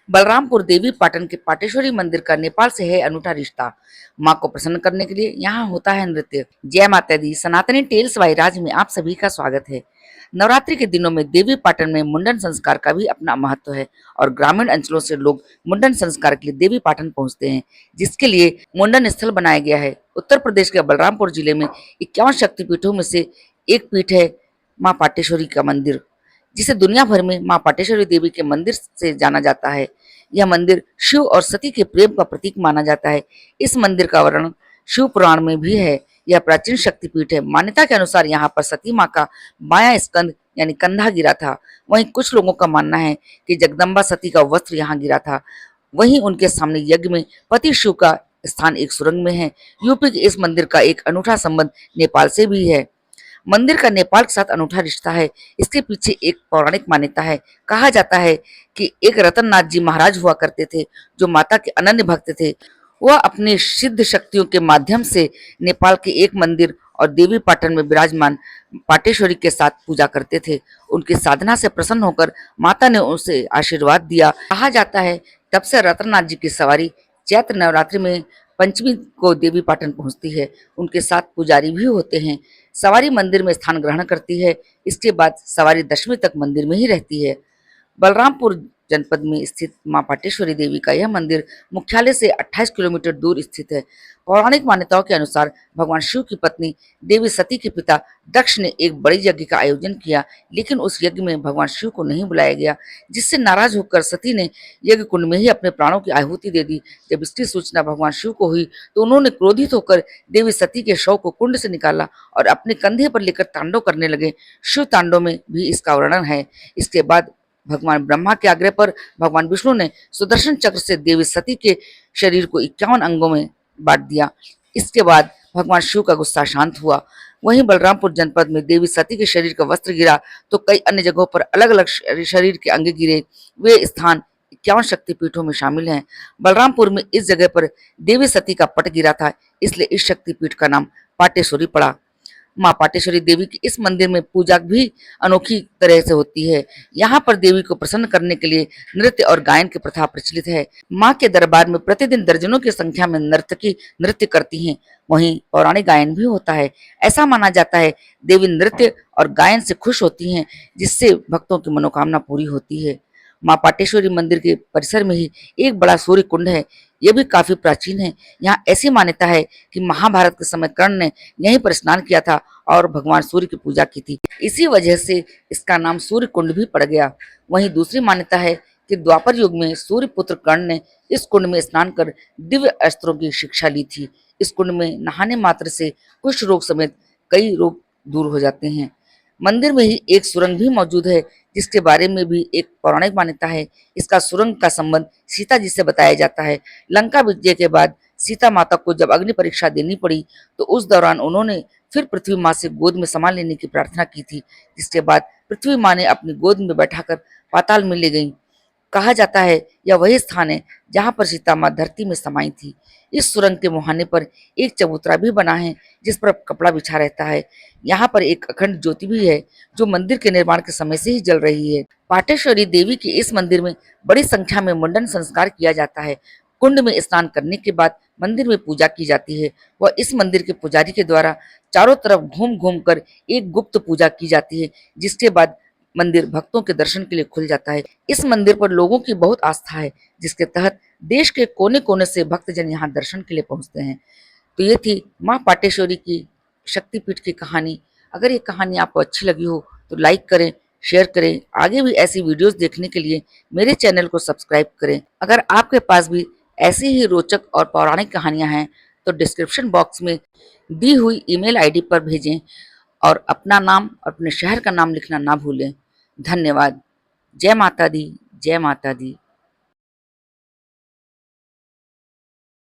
बलरामपुर देवी पाटन के पाटेश्वरी मंदिर का नेपाल से है अनूठा रिश्ता। मां को प्रसन्न करने के लिए यहाँ होता है नृत्य। जय माता दी। सनातनी टेल्स बाई राज में आप सभी का स्वागत है। नवरात्रि के दिनों में देवी पाटन में मुंडन संस्कार का भी अपना महत्व है और ग्रामीण अंचलों से लोग मुंडन संस्कार के लिए देवी पाटन पहुंचते हैं, जिसके लिए मुंडन स्थल बनाया गया है। उत्तर प्रदेश के बलरामपुर जिले में 51 शक्तिपीठों में से एक पीठ है मां पाटेश्वरी का मंदिर, जिसे दुनिया भर में मां पाटेश्वरी देवी के मंदिर से जाना जाता है। यह मंदिर शिव और सती के प्रेम का प्रतीक माना जाता है। इस मंदिर का वर्णन शिव पुराण में भी है। यह प्राचीन शक्तिपीठ है। मान्यता के अनुसार यहाँ पर सती माँ का बायां स्कंद यानी कंधा गिरा था। वहीं कुछ लोगों का मानना है कि जगदम्बा सती का वस्त्र यहाँ गिरा था। वहीं उनके सामने यज्ञ में पति शिव का स्थान एक सुरंग में है। यूपी के इस मंदिर का एक अनूठा संबंध नेपाल से भी है। मंदिर का नेपाल के साथ अनूठा रिश्ता है। इसके पीछे एक पौराणिक मान्यता है। कहा जाता है कि एक रतननाथ जी महाराज हुआ करते थे, जो माता के अनन्य भक्त थे। वह अपनी सिद्ध शक्तियों के माध्यम से नेपाल के एक मंदिर और देवी पाटन में विराजमान पाटेश्वरी के साथ पूजा करते थे। उनकी साधना से प्रसन्न होकर माता ने उसे आशीर्वाद दिया। कहा जाता है तब से रतननाथ जी की सवारी चैत्र नवरात्रि में पंचमी को देवी पाटन पहुंचती है। उनके साथ पुजारी भी होते हैं। सवारी मंदिर में स्थान ग्रहण करती है। इसके बाद सवारी दशमी तक मंदिर में ही रहती है। बलरामपुर जनपद में स्थित मां पाटेश्वरी देवी का यह मंदिर मुख्यालय से 28 किलोमीटर दूर स्थित है। पौराणिक मान्यताओं के अनुसार भगवान शिव की पत्नी देवी सती के पिता दक्ष ने एक बड़ी यज्ञ का आयोजन किया, लेकिन उस यज्ञ में भगवान शिव को नहीं बुलाया गया, जिससे नाराज होकर सती ने यज्ञ कुंड में ही अपने प्राणों की आहुति दे दी। जब इसकी सूचना भगवान शिव को हुई तो उन्होंने क्रोधित होकर देवी सती के शव को कुंड से निकाला और अपने कंधे पर लेकर तांडव करने लगे। शिव तांडव में भी इसका वर्णन है। इसके बाद भगवान ब्रह्मा के आग्रह पर भगवान विष्णु ने सुदर्शन चक्र से देवी सती के शरीर को 51 अंगों में बांट दिया। इसके बाद भगवान शिव का गुस्सा शांत हुआ। वहीं बलरामपुर जनपद में देवी सती के शरीर का वस्त्र गिरा तो कई अन्य जगहों पर अलग अलग शरीर के अंग गिरे। वे स्थान 51 शक्तिपीठों में शामिल हैं। बलरामपुर में इस जगह पर देवी सती का पट गिरा था, इसलिए इस शक्तिपीठ का नाम पाटेश्वरी पड़ा। मां पाटेश्वरी देवी की इस मंदिर में पूजा भी अनोखी तरह से होती है। यहाँ पर देवी को प्रसन्न करने के लिए नृत्य और गायन की प्रथा प्रचलित है। मां के दरबार में प्रतिदिन दर्जनों की संख्या में नर्तकी नृत्य करती हैं। वहीं पौराणिक गायन भी होता है। ऐसा माना जाता है देवी नृत्य और गायन से खुश होती हैं, जिससे भक्तों की मनोकामना पूरी होती है। मां पाटेश्वरी मंदिर के परिसर में ही एक बड़ा सूर्य कुंड है। यह भी काफी प्राचीन है। यहाँ ऐसी मान्यता है कि महाभारत के समय कर्ण ने यहीं पर स्नान किया था और भगवान सूर्य की पूजा की थी। इसी वजह से इसका नाम सूर्य कुंड भी पड़ गया। वहीं दूसरी मान्यता है कि द्वापर युग में सूर्य पुत्र कर्ण ने इस कुंड में स्नान कर दिव्य अस्त्रों की शिक्षा ली थी। इस कुंड में नहाने मात्र से कुष्ठ रोग समेत कई रोग दूर हो जाते हैं। मंदिर में ही एक सुरंग भी मौजूद है, जिसके बारे में भी एक पौराणिक मान्यता है। इसका सुरंग का संबंध सीता जी से बताया जाता है। लंका विजय के बाद सीता माता को जब अग्नि परीक्षा देनी पड़ी तो उस दौरान उन्होंने फिर पृथ्वी माँ से गोद में समा लेने की प्रार्थना की थी, जिसके बाद पृथ्वी माँ ने अपनी गोद में बैठाकर पाताल में ले गई। कहा जाता है यह वही स्थान है जहाँ पर सीता माँ धरती में समाई थी। इस सुरंग के मुहाने पर एक चबूतरा भी बना है, जिस पर कपड़ा बिछा रहता है। यहाँ पर एक अखंड ज्योति भी है, जो मंदिर के निर्माण के समय से ही जल रही है। पाटेश्वरी देवी के इस मंदिर में बड़ी संख्या में मुंडन संस्कार किया जाता है। कुंड में स्नान करने के बाद मंदिर में पूजा की जाती है। वह इस मंदिर के पुजारी के द्वारा चारों तरफ घूम घूम कर एक गुप्त पूजा की जाती है, जिसके बाद मंदिर भक्तों के दर्शन के लिए खुल जाता है। इस मंदिर पर लोगों की बहुत आस्था है, जिसके तहत देश के कोने कोने से भक्तजन यहाँ दर्शन के लिए पहुंचते हैं। तो ये थी माँ पाटेश्वरी की शक्तिपीठ की कहानी। अगर ये कहानी आपको अच्छी लगी हो तो लाइक करें, शेयर करें। आगे भी ऐसी वीडियोस देखने के लिए मेरे चैनल को सब्सक्राइब करें। अगर आपके पास भी ऐसी ही रोचक और पौराणिक कहानियां हैं तो डिस्क्रिप्शन बॉक्स में दी हुई ईमेल आईडी पर भेजें और अपना नाम और अपने शहर का नाम लिखना ना भूलें। धन्यवाद। जय माता दी, जय माता दी।